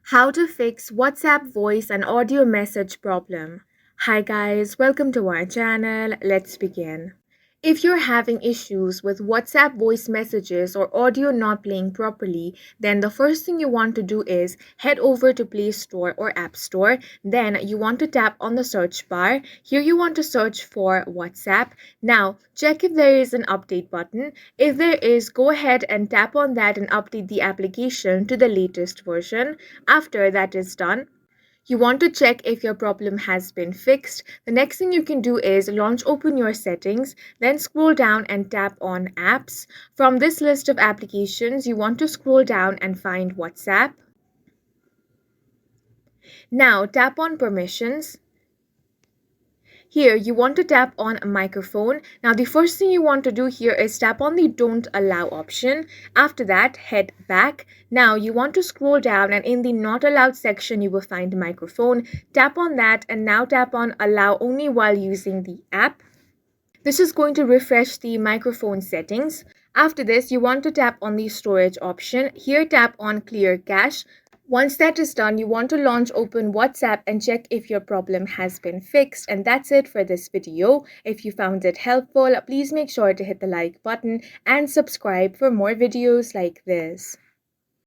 How to fix WhatsApp voice and audio message problem. Hi guys, welcome to our channel. Let's begin. If you're having issues with WhatsApp voice messages or audio not playing properly, then the first thing you want to do is head over to Play Store or App Store. Then you want to tap on the search bar. Here you want to search for WhatsApp. Now check if there is an update button. If there is, go ahead and tap on that and update the application to the latest version. After that is done, you want to check if your problem has been fixed. The next thing you can do is open your settings, then scroll down and tap on apps. From this list of applications, you want to scroll down and find WhatsApp. Now tap on permissions. Here, you want to tap on a microphone. Now, the first thing you want to do here is tap on the Don't Allow option. After that, head back. Now, you want to scroll down and in the Not Allowed section, you will find the microphone. Tap on that and now tap on Allow only while using the app. This is going to refresh the microphone settings. After this, you want to tap on the storage option. Here, tap on Clear Cache. Once that is done, you want to open WhatsApp and check if your problem has been fixed. And that's it for this video. If you found it helpful, please make sure to hit the like button and subscribe for more videos like this.